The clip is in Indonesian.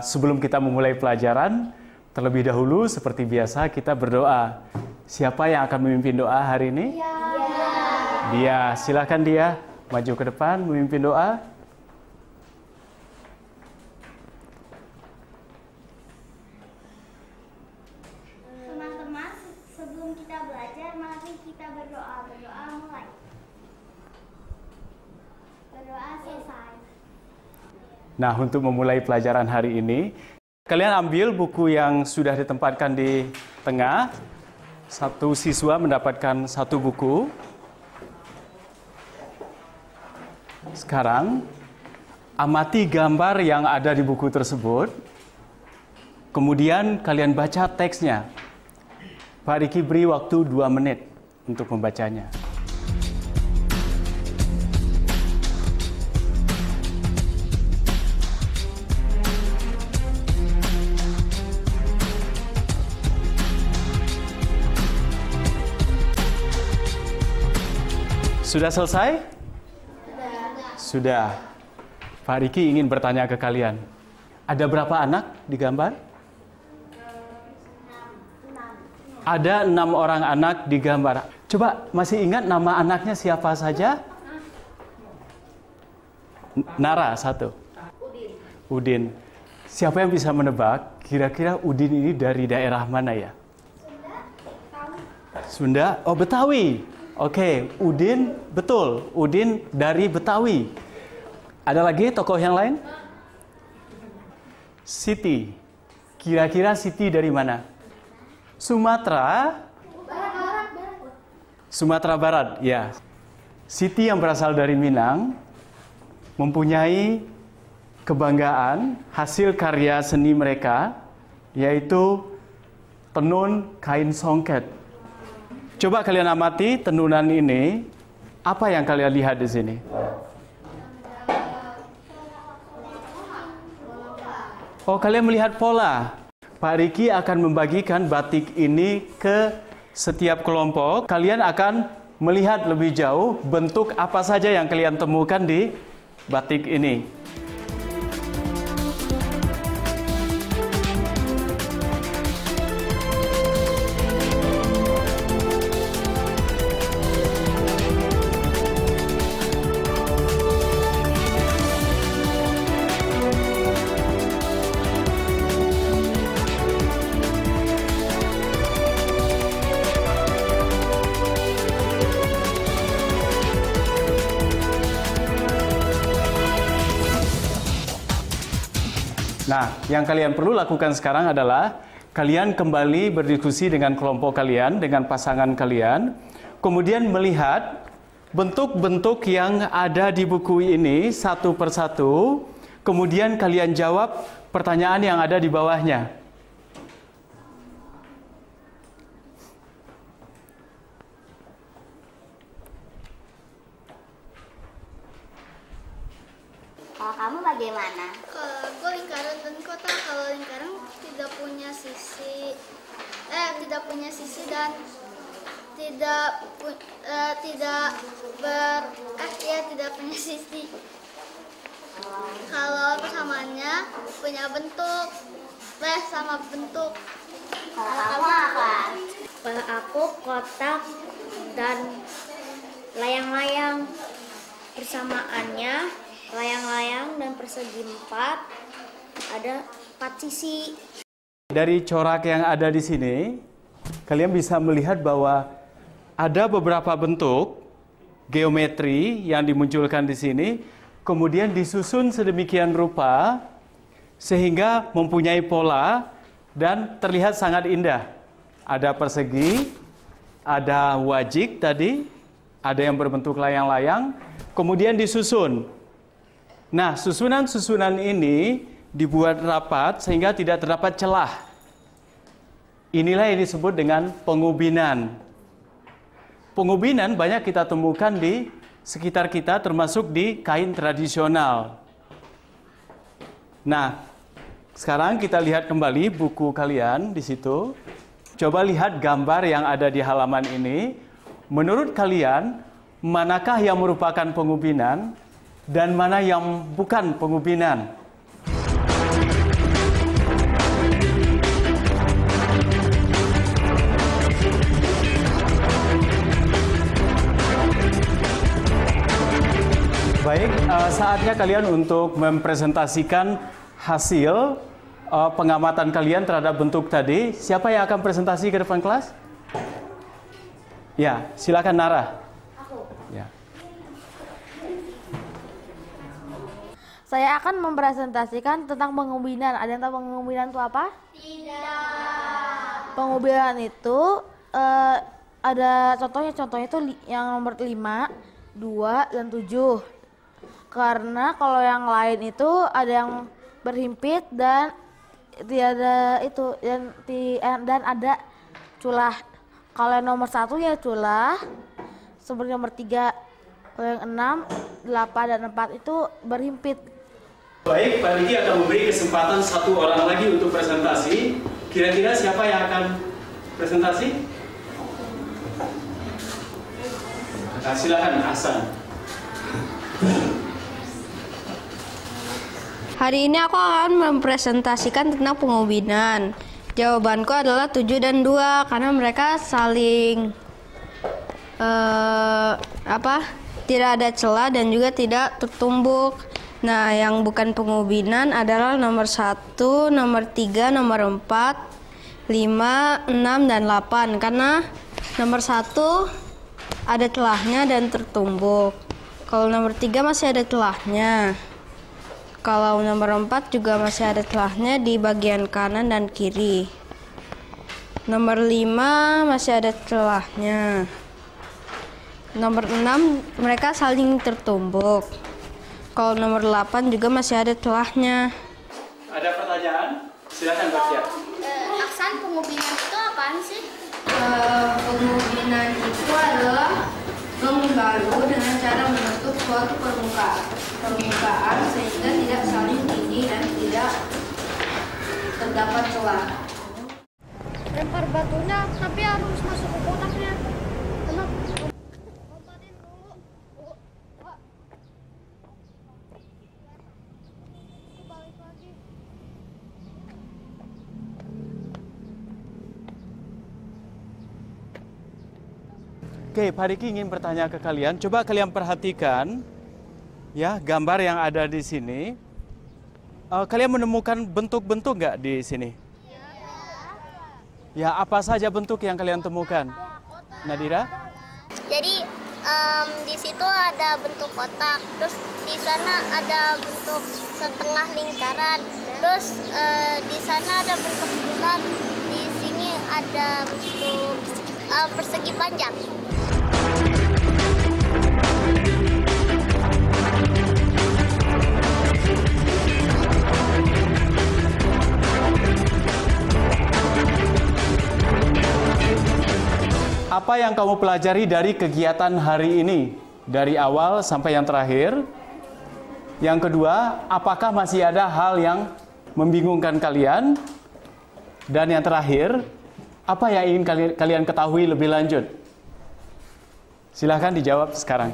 Sebelum kita memulai pelajaran, terlebih dahulu seperti biasa kita berdoa. Siapa yang akan memimpin doa hari ini? Dia. Silakan dia maju ke depan memimpin doa. Teman-teman, sebelum kita belajar, mari kita berdoa. Berdoa mulai. Berdoa selesai. Nah, untuk memulai pelajaran hari ini, kalian ambil buku yang sudah ditempatkan di tengah. Satu siswa mendapatkan satu buku. Sekarang, amati gambar yang ada di buku tersebut. Kemudian kalian baca teksnya. Pak Riki beri waktu 2 menit untuk membacanya. Sudah selesai? Sudah. Pak Riki ingin bertanya ke kalian. Ada berapa anak di gambar? Ada 6 orang anak di gambar. Coba masih ingat nama anaknya siapa saja? Nara, 1. Udin. Siapa yang bisa menebak kira-kira Udin ini dari daerah mana ya? Sunda? Oh, Betawi. Oke, Udin, betul. Udin dari Betawi. Ada lagi tokoh yang lain? Siti. Kira-kira Siti dari mana? Sumatera? Sumatera Barat, ya. Siti yang berasal dari Minang mempunyai kebanggaan hasil karya seni mereka, yaitu tenun kain songket. Coba kalian amati tenunan ini. Apa yang kalian lihat di sini? Oh, kalian melihat pola. Pak Riki akan membagikan batik ini ke setiap kelompok. Kalian akan melihat lebih jauh bentuk apa saja yang kalian temukan di batik ini. Nah, yang kalian perlu lakukan sekarang adalah kalian kembali berdiskusi dengan kelompok kalian, dengan pasangan kalian, kemudian melihat bentuk-bentuk yang ada di buku ini satu persatu, kemudian kalian jawab pertanyaan yang ada di bawahnya. Kalau kamu bagaimana? Kalau aku lingkaran dan kota, kalau lingkaran tidak punya sisi, tidak punya sisi dan tidak punya sisi. Kalau persamaannya punya bentuk, sama bentuk. Kalau kamu apa? Kalau aku kotak dan layang-layang. Persamaannya layang-layang dan persegi 4, ada 4 sisi. Dari corak yang ada di sini, kalian bisa melihat bahwa ada beberapa bentuk geometri yang dimunculkan di sini, kemudian disusun sedemikian rupa sehingga mempunyai pola dan terlihat sangat indah. Ada persegi, ada wajik tadi, ada yang berbentuk layang-layang, kemudian disusun. Nah, susunan-susunan ini dibuat rapat sehingga tidak terdapat celah. Inilah yang disebut dengan pengubinan. Pengubinan banyak kita temukan di sekitar kita, termasuk di kain tradisional. Nah, sekarang kita lihat kembali buku kalian di situ. Coba lihat gambar yang ada di halaman ini. Menurut kalian, manakah yang merupakan pengubinan dan mana yang bukan pengubinan? Baik, saatnya kalian untuk mempresentasikan hasil pengamatan kalian terhadap bentuk tadi. Siapa yang akan presentasi ke depan kelas? Ya, silakan Nara. Aku. Ya. Saya akan mempresentasikan tentang pengubinan. Ada yang tahu pengubinan itu apa? Tidak. Pengubinan itu ada contohnya itu yang nomor 5, 2, dan 7. Karena kalau yang lain itu ada yang berhimpit dan tiada itu dan ada culah. Kalau yang nomor 1 ya culah. Seperti nomor 3, kalau yang 6, 8, dan 4 itu berhimpit. Baik, Pak Diki akan memberi kesempatan satu orang lagi untuk presentasi. Kira-kira siapa yang akan presentasi? Nah, silakan Hasan. Hari ini aku akan mempresentasikan tentang pengubinan. Jawabanku adalah 7 dan 2 karena mereka saling tidak ada celah dan juga tidak tertumbuk. Nah, yang bukan pengubinan adalah nomor 1, nomor 3, nomor 4, 5, 6, dan 8 karena nomor 1 ada celahnya dan tertumbuk. Kalau nomor 3 masih ada celahnya. Kalau nomor 4 juga masih ada celahnya di bagian kanan dan kiri. Nomor 5 masih ada celahnya. Nomor 6 mereka saling tertumbuk. Kalau nomor 8 juga masih ada celahnya. Ada pertanyaan? Silakan Batia. Aksan, pengubinan itu apaan sih? Pengubinan itu adalah membalu dengan cara menutup suatu permukaan sehingga tidak saling tinggi dan tidak terdapat celah. Lempar batunya, tapi harus masuk ke kotaknya. Kenapa? Lompatin dulu. Balik lagi. Oke, Pak Diki ingin bertanya ke kalian. Coba kalian perhatikan ya gambar yang ada di sini. Kalian menemukan bentuk-bentuk nggak di sini? Ya, apa saja bentuk yang kalian temukan? Nadira? Jadi di situ ada bentuk kotak, terus di sana ada bentuk setengah lingkaran, terus di sana ada bentuk bulat, di sini ada bentuk persegi panjang. Apa yang kamu pelajari dari kegiatan hari ini? Dari awal sampai yang terakhir. Yang kedua, apakah masih ada hal yang membingungkan kalian? Dan yang terakhir, apa yang ingin kalian ketahui lebih lanjut? Silahkan dijawab sekarang.